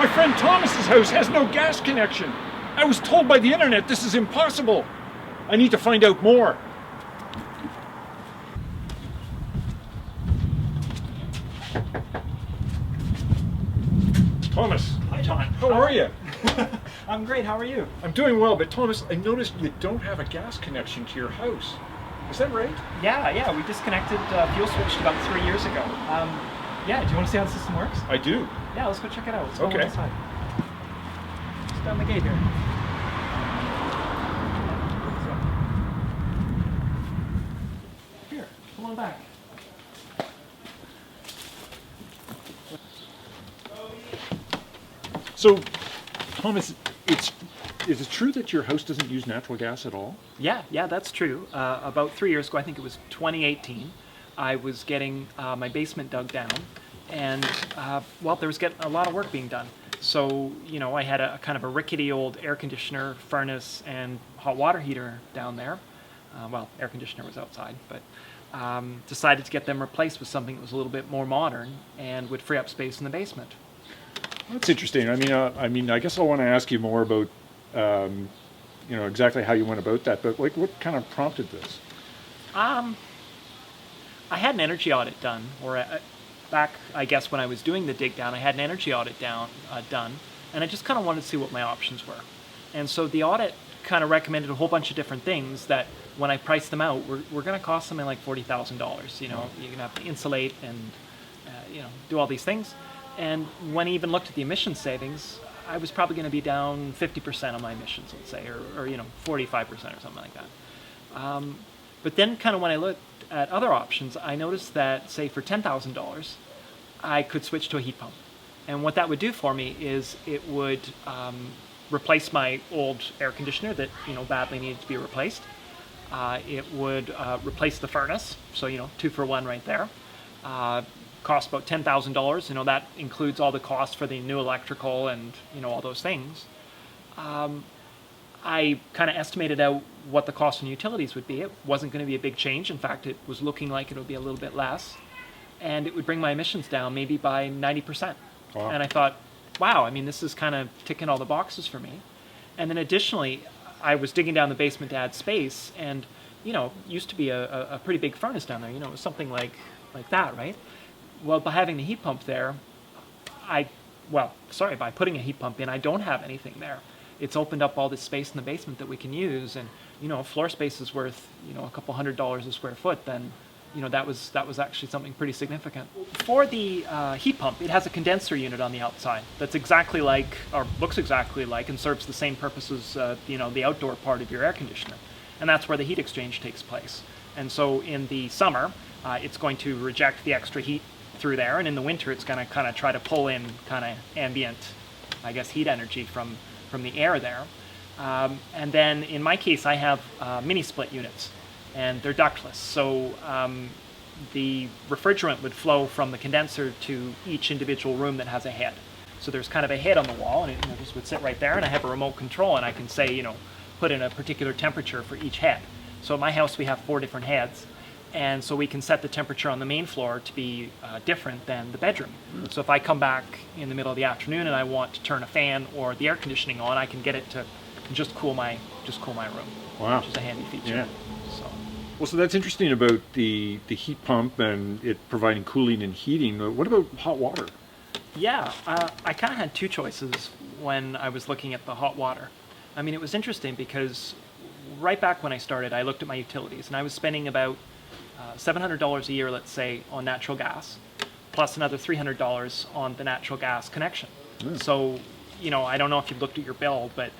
My friend Thomas's house has no gas connection. I was told by the internet this is impossible. I need to find out more. Thomas. Hi, John. How are you? I'm great. How are you? I'm doing well, but Thomas, I noticed you don't have a gas connection to your house. Is that right? Yeah. We disconnected fuel switched about 3 years ago. Yeah. Do you want to see how the system works? I do. Yeah. Let's go check it out. Let's go Okay. inside. Just down the gate here. Here. Come on back. So, Thomas, is it true that your house doesn't use natural gas at all? Yeah, that's true. About 3 years ago, I think it was 2018, I was getting my basement dug down, and there was getting a lot of work being done. So, I had a kind of a rickety old air conditioner, furnace, and hot water heater down there. Air conditioner was outside, but decided to get them replaced with something that was a little bit more modern and would free up space in the basement. That's interesting. I guess I want to ask you more about, exactly how you went about that. But what kind of prompted this? I had an energy audit done, back, I guess, when I was doing the dig down, I had an energy audit done, and I just kind of wanted to see what my options were. And so the audit kind of recommended a whole bunch of different things that, when I priced them out, were going to cost something like $40,000. You're going to have to insulate and, do all these things. And when I even looked at the emission savings, I was probably going to be down 50% on my emissions, let's say, or 45% or something like that. But then kind of when I looked at other options, I noticed that, say, for $10,000, I could switch to a heat pump. And what that would do for me is it would replace my old air conditioner that, badly needed to be replaced. It would replace the furnace, so, 2 for 1 right there. Cost about $10,000. That includes all the costs for the new electrical and, all those things. I kind of estimated out what the cost on utilities would be. It wasn't going to be a big change. In fact, it was looking like it would be a little bit less. And it would bring my emissions down maybe by 90%. Wow. And I thought, wow, this is kind of ticking all the boxes for me. And then additionally, I was digging down the basement to add space, and, used to be a pretty big furnace down there. It was something like that, right? Well, by having the heat pump there, by putting a heat pump in, I don't have anything there. It's opened up all this space in the basement that we can use, and floor space is worth a couple $100 a square foot. Then, that was actually something pretty significant. For the heat pump, it has a condenser unit on the outside that's exactly like, or looks exactly like, and serves the same purpose as the outdoor part of your air conditioner, and that's where the heat exchange takes place. And so in the summer, it's going to reject the extra heat through there, and in the winter it's going to kind of try to pull in kind of ambient, I guess, heat energy from the air there. And then in my case, I have mini split units, and they're ductless. So the refrigerant would flow from the condenser to each individual room that has a head. So there's kind of a head on the wall, and it just would sit right there, and I have a remote control, and I can say, put in a particular temperature for each head. So at my house we have 4 different heads. And so we can set the temperature on the main floor to be different than the bedroom. So if I come back in the middle of the afternoon and I want to turn a fan or the air conditioning on, I can get it to just cool my room. Wow. Which is a handy feature. Yeah. So that's interesting about the heat pump and it providing cooling and heating. What about hot water? Yeah, I kind of had 2 choices when I was looking at the hot water. It was interesting because right back when I started, I looked at my utilities, and I was spending about $700 a year, let's say, on natural gas, plus another $300 on the natural gas connection. So, I don't know if you've looked at your bill, but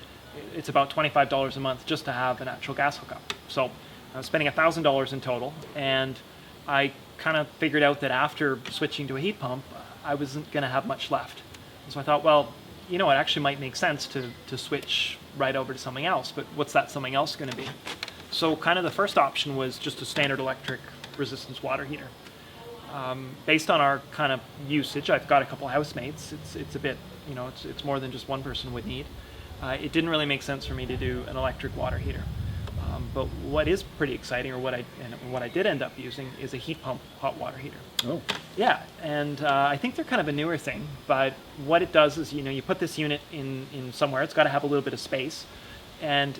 it's about $25 a month just to have a natural gas hookup. So I was spending $1,000 in total, and I kind of figured out that after switching to a heat pump, I wasn't going to have much left. So I thought, it actually might make sense to switch right over to something else, but what's that something else going to be? So kind of the first option was just a standard electric resistance water heater. Based on our kind of usage, I've got a couple housemates. It's a bit, it's more than just one person would need. It didn't really make sense for me to do an electric water heater. But what is pretty exciting, or what I did end up using, is a heat pump hot water heater. Oh, Yeah, and I think they're kind of a newer thing, but what it does is, you put this unit in somewhere. It's got to have a little bit of space, and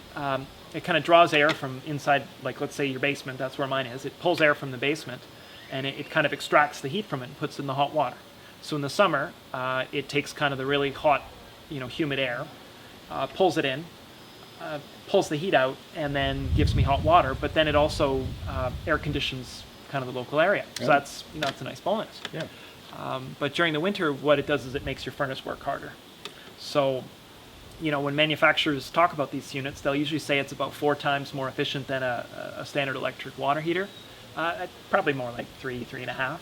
it kind of draws air from inside, like let's say your basement. That's where mine is. It pulls air from the basement, and it kind of extracts the heat from it and puts it in the hot water. So in the summer, it takes kind of the really hot, humid air, pulls it in, pulls the heat out, and then gives me hot water. But then it also air conditions kind of the local area. So Yeah. that's a nice bonus. yeah. But during the winter, what it does is it makes your furnace work harder. So, when manufacturers talk about these units, they'll usually say it's about 4 times more efficient than a standard electric water heater. Probably more like 3.5,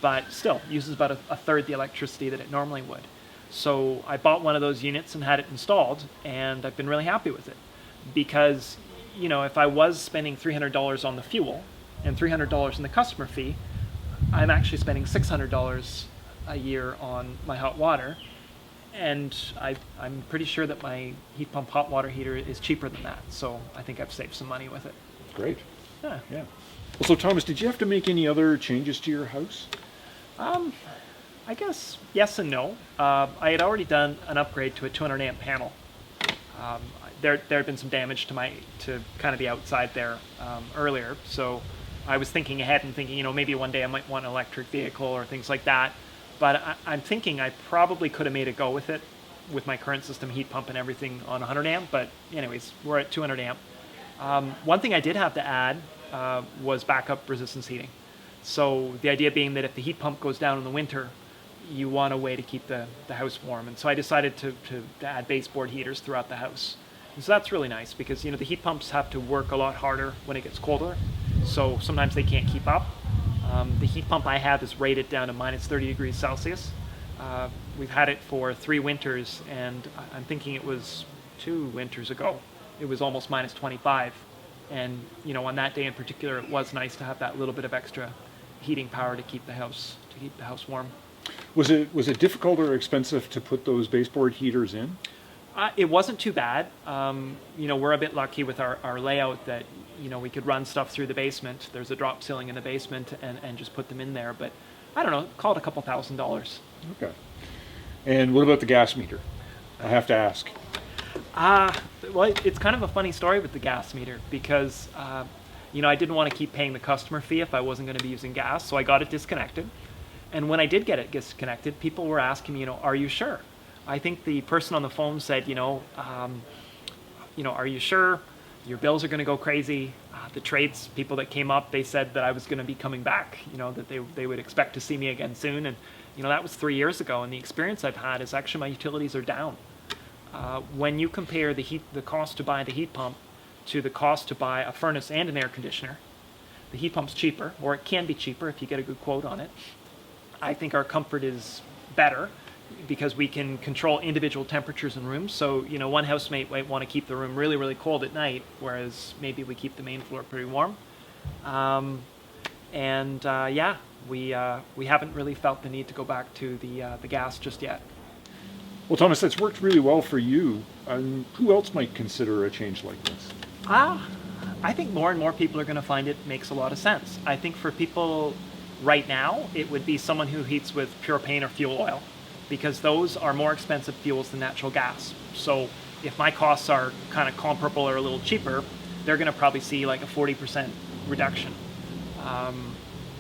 but still uses about a third the electricity that it normally would. So I bought one of those units and had it installed, and I've been really happy with it because, if I was spending $300 on the fuel and $300 in the customer fee, I'm actually spending $600 a year on my hot water, and I'm pretty sure that my heat pump hot water heater is cheaper than that. So I think I've saved some money with it. Great. Yeah. Yeah. Well, so Thomas, did you have to make any other changes to your house? I guess yes and no. I had already done an upgrade to a 200 amp panel. There had been some damage to kind of the outside there earlier, so I was thinking ahead and thinking, maybe one day I might want an electric vehicle or things like that. But I'm thinking I probably could have made a go with it with my current system, heat pump and everything on 100 amp. But anyways, we're at 200 amp. One thing I did have to add was backup resistance heating. So the idea being that if the heat pump goes down in the winter, you want a way to keep the house warm. And so I decided to add baseboard heaters throughout the house. And so that's really nice because, the heat pumps have to work a lot harder when it gets colder. So sometimes they can't keep up. The heat pump I have is rated down to minus 30 degrees Celsius. We've had it for 3 winters, and I'm thinking it was 2 winters ago. It was almost minus 25. And, on that day in particular, it was nice to have that little bit of extra heating power to keep the house warm. Was it difficult or expensive to put those baseboard heaters in? It wasn't too bad. We're a bit lucky with our layout that, we could run stuff through the basement. There's a drop ceiling in the basement and just put them in there. But I don't know, call it a couple $1,000s. Okay. And what about the gas meter? I have to ask. Well, it's kind of a funny story with the gas meter because, I didn't want to keep paying the customer fee if I wasn't going to be using gas. So I got it disconnected. And when I did get it disconnected, people were asking me, are you sure? I think the person on the phone said, are you sure? Your bills are going to go crazy. The trades people that came up, they said that I was going to be coming back, that they would expect to see me again soon. And, that was 3 years ago. And the experience I've had is actually my utilities are down. When you compare the cost to buy the heat pump to the cost to buy a furnace and an air conditioner, the heat pump's cheaper, or it can be cheaper if you get a good quote on it. I think our comfort is better because we can control individual temperatures in rooms. So, one housemate might want to keep the room really, really cold at night, whereas maybe we keep the main floor pretty warm. We haven't really felt the need to go back to the gas just yet. Well, Thomas, that's worked really well for you. Who else might consider a change like this? I think more and more people are going to find it makes a lot of sense. I think for people right now, it would be someone who heats with propane or fuel oil, because those are more expensive fuels than natural gas. So if my costs are kind of comparable or a little cheaper, they're going to probably see like a 40% reduction.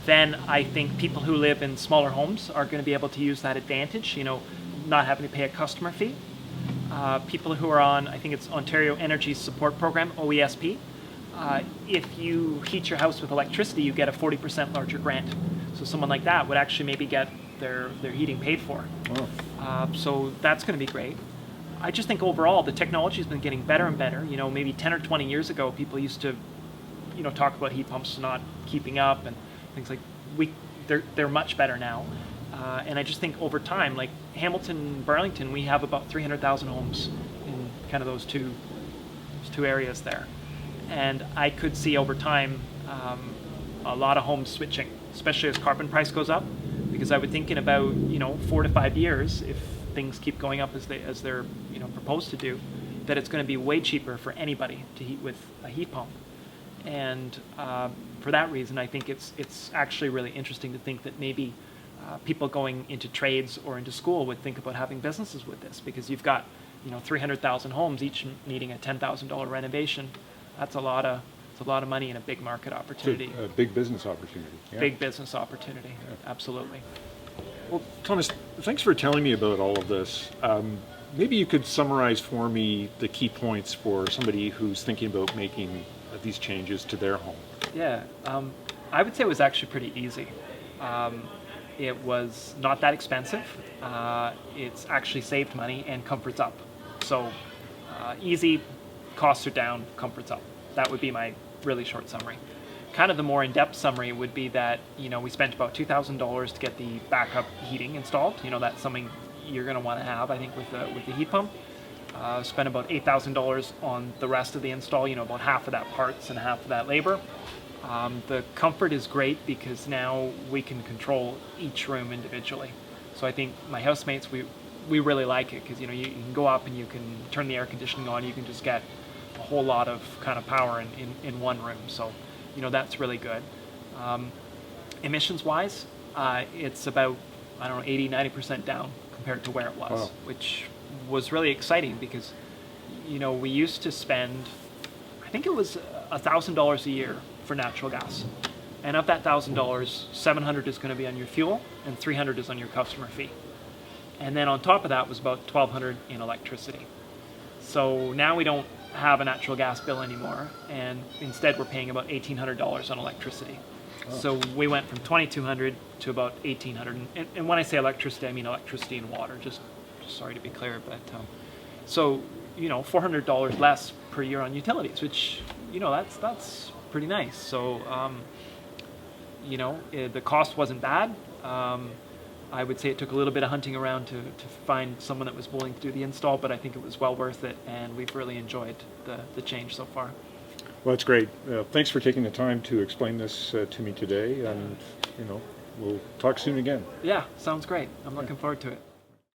Then I think people who live in smaller homes are going to be able to use that advantage, not having to pay a customer fee. People who are on, I think it's Ontario Energy Support Program, OESP, if you heat your house with electricity, you get a 40% larger grant. So someone like that would actually maybe get their heating paid for. Oh. So that's going to be great. I just think overall the technology has been getting better and better. Maybe 10 or 20 years ago, people used to, talk about heat pumps not keeping up and things like they're much better now. And I just think over time, like Hamilton, Burlington, we have about 300,000 homes in kind of those two areas there. And I could see over time a lot of homes switching, especially as carbon price goes up, because I would think in about 4 to 5 years, if things keep going up as they're proposed to do, that it's going to be way cheaper for anybody to heat with a heat pump. And for that reason, I think it's actually really interesting to think that maybe people going into trades or into school would think about having businesses with this, because you've got 300,000 homes, each needing a $10,000 renovation. That's a lot of money in a big market opportunity. A big business opportunity. Yeah. Big business opportunity, absolutely. Well, Thomas, thanks for telling me about all of this. Maybe you could summarize for me the key points for somebody who's thinking about making these changes to their home. Yeah, I would say it was actually pretty easy. It was not that expensive. It's actually saved money, and comfort's up. So easy, costs are down, comfort's up. That would be my really short summary. Kind of the more in-depth summary would be that we spent about $2,000 to get the backup heating installed. That's something you're going to want to have, I think, with the heat pump. Spent about $8,000 on the rest of the install. About half of that parts and half of that labor. The comfort is great because now we can control each room individually. So I think my housemates, we really like it because you can go up and you can turn the air conditioning on. You can just get a whole lot of kind of power in one room. So that's really good. Emissions wise, it's about 80-90% down compared to where it was. Wow. Which was really exciting because we used to spend, I think it was $1,000 a year for natural gas, and of that $1,000, $700 is going to be on your fuel and $300 is on your customer fee, and then on top of that was about $1,200 in electricity. So now we don't have a natural gas bill anymore, and instead we're paying about $1,800 on electricity. Oh. So we went from $2,200 to about $1,800, and when I say electricity, I mean electricity and water. Just sorry to be clear, but so $400 less per year on utilities, which that's pretty nice. So the cost wasn't bad. I would say it took a little bit of hunting around to find someone that was willing to do the install, but I think it was well worth it, and we've really enjoyed the change so far. Well, that's great. Thanks for taking the time to explain this to me today, and we'll talk soon again. Yeah, sounds great. I'm looking forward to it.